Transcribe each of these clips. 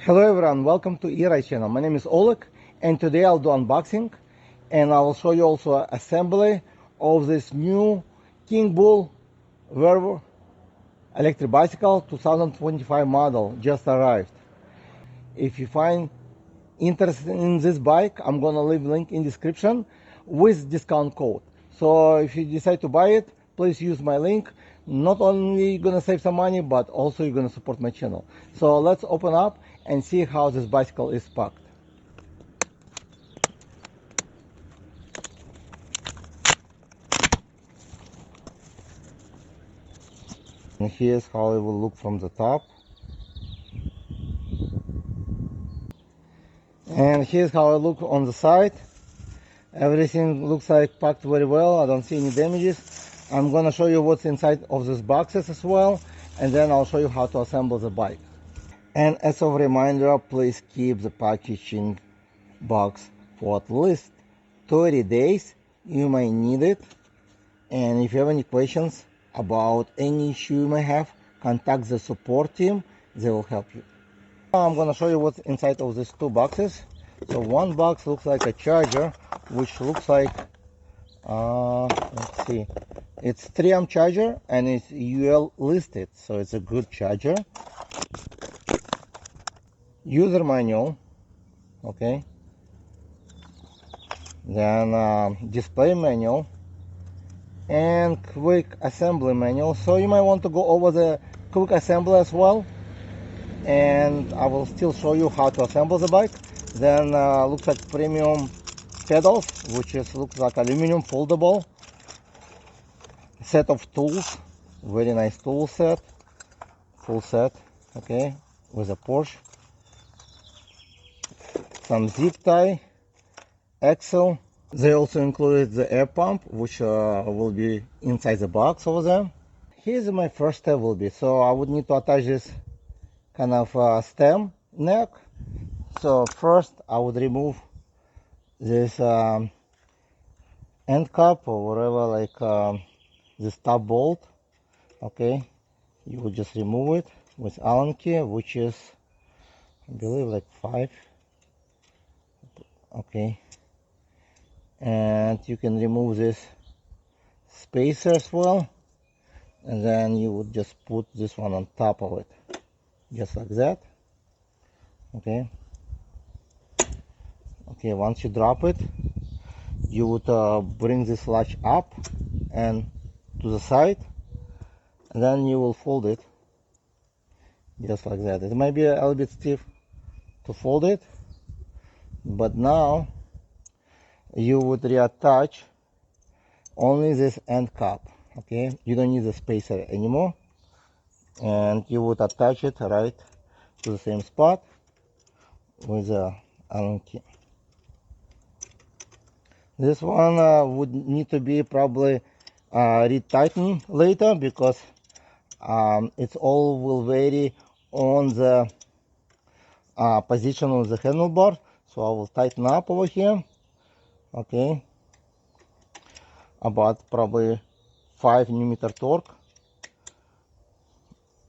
Hello everyone, welcome to eRide channel. My name is Oleg and today I'll do unboxing and I will show you also assembly of this new Kingbull Verve electric bicycle 2025 model just arrived. If you find interested in this bike, I'm gonna leave link in description with discount code. So if you decide to buy it, please use my link. Not only you're gonna save some money, but also you're gonna support my channel. So let's open up and see how this bicycle is packed. And here's how it will look from the top. And here's how it looks on the side. Everything looks like packed very well. I don't see any damages. I'm gonna show you what's inside of these boxes as well, and then I'll show you how to assemble the bike. And as a reminder, please keep the packaging box for at least 30 days. You may need it. And if you have any questions about any issue you may have, contact the support team. They will help you. Now I'm gonna show you what's inside of these two boxes. So one box looks like a charger, which looks like let's see, it's 3 amp charger and it's UL listed, so it's a good charger. User manual, okay, then display manual and quick assembly manual. So you might want to go over the quick assembly as well, and I will still show you how to assemble the bike. Then looks like premium pedals, which looks like aluminum foldable set of tools. Very nice tool set, full set, okay, with a Porsche. Some zip tie, axle. They also included the air pump, which will be inside the box over there. Here's my first step will be, so I would need to attach this kind of stem neck. So first I would remove this end cap or whatever, like this top bolt. Okay, you would just remove it with Allen key, which is, I believe, like 5. Okay, and you can remove this spacer as well, and then you would just put this one on top of it, just like that. Okay, once you drop it, you would bring this latch up and to the side, and then you will fold it just like that. It might be a little bit stiff to fold it, but now you would reattach only this end cap. Okay, you don't need the spacer anymore, and you would attach it right to the same spot with the Allen key. This one would need to be probably retightened later, because it's all will vary on the position of the handlebar. So I will tighten up over here. Okay, about probably 5 Nm torque.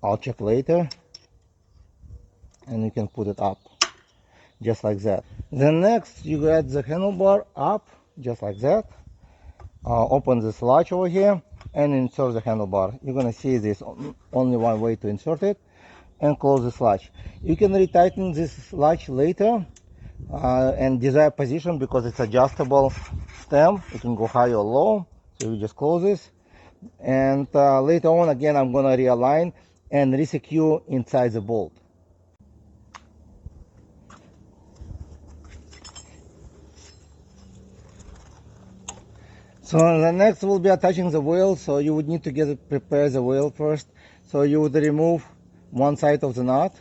I'll check later, and you can put it up just like that. Then next you get the handlebar up just like that. Open this latch over here and insert the handlebar. You're gonna see this only one way to insert it, and close this latch. You can retighten this latch later and desired position, because it's adjustable stem. It can go high or low, so you just close this, and later on again I'm gonna realign and resecure inside the bolt. So the next will be attaching the wheel. So you would need to prepare the wheel first. So you would remove one side of the nut,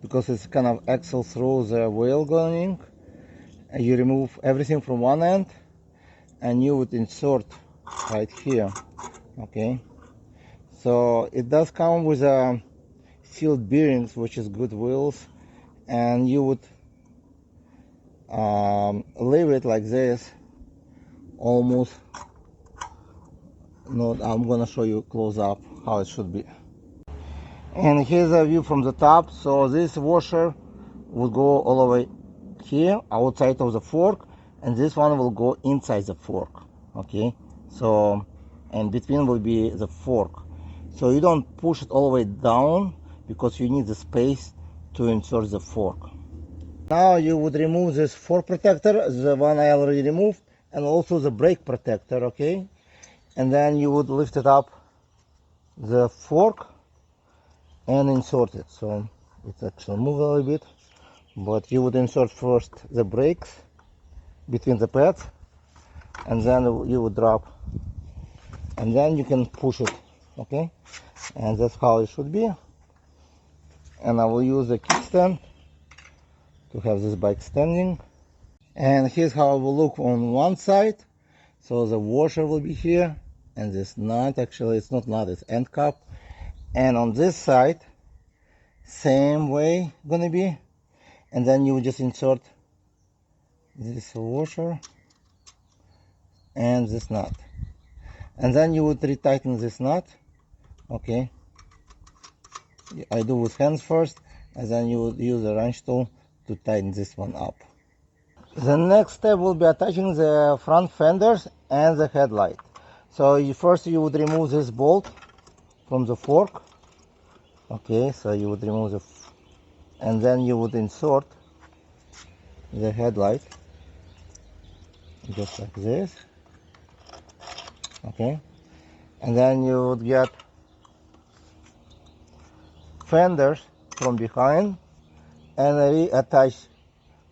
because it's kind of axle through the wheel going in. You remove everything from one end, and you would insert right here. Okay, so it does come with sealed bearings, which is good wheels, and you would leave it like this. Almost not. I'm gonna show you close up how it should be. And here's a view from the top. So this washer will go all the way here outside of the fork, and this one will go inside the fork. Okay, so and between will be the fork. So you don't push it all the way down because you need the space to insert the fork. Now you would remove this fork protector, the one I already removed, and also the brake protector. Okay, and then you would lift it up the fork and insert it. So it's actually move a little bit, but you would insert first the brakes between the pads, and then you would drop, and then you can push it. Okay, and that's how it should be. And I will use a kickstand to have this bike standing. And here's how it will look on one side. So the washer will be here, and this nut, actually it's not nut, it's end cap. And on this side, same way gonna be. And then you just insert this washer and this nut. And then you would retighten this nut. Okay. I do with hands first, and then you would use a wrench tool to tighten this one up. The next step will be attaching the front fenders and the headlight. So first you would remove this bolt from the fork. Okay, so you would remove and then you would insert the headlight just like this. Okay, and then you would get fenders from behind and reattach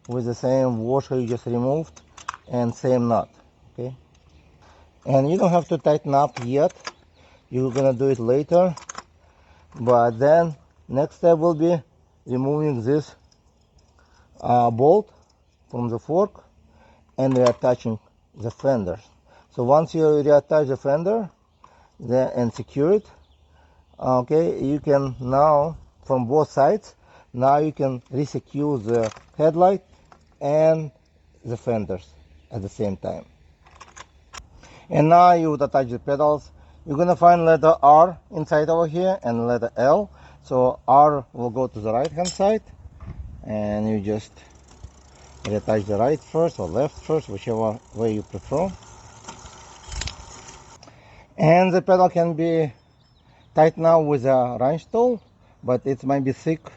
with the same washer you just removed and same nut. Okay, and you don't have to tighten up yet, you're gonna do it later. But then next step will be removing this bolt from the fork and reattaching the fenders. So once you reattach the fender and secure it, okay, you can now from both sides, now you can resecure the headlight and the fenders at the same time. And now you would attach the pedals. You're gonna find letter R inside over here and letter L. So R will go to the right hand side, and you just reattach the right first or left first, whichever way you prefer. And the pedal can be tightened now with a wrench tool, but it might be thick,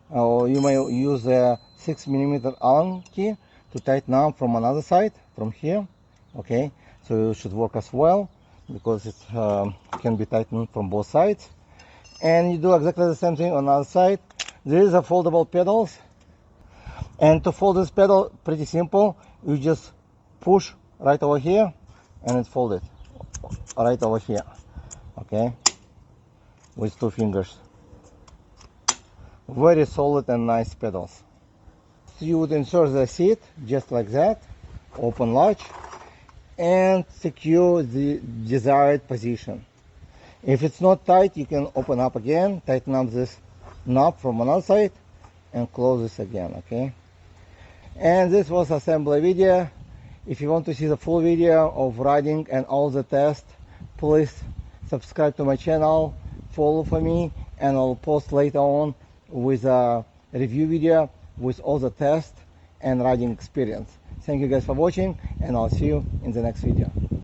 or you may use a 6mm Allen key to tighten up from another side, from here. Okay, so it should work as well, because it can be tightened from both sides. And you do exactly the same thing on the other side. There is a foldable pedals, and to fold this pedal, pretty simple. You just push right over here and it folded right over here. Okay, with 2 fingers. Very solid and nice pedals. So you would insert the seat just like that, open latch, and secure the desired position. If it's not tight, you can open up again, tighten up this knob from another side, and close this again. Okay, and this was assembly video. If you want to see the full video of riding and all the tests, please subscribe to my channel, follow for me, and I'll post later on with a review video with all the tests and riding experience. Thank you guys for watching, and I'll see you in the next video.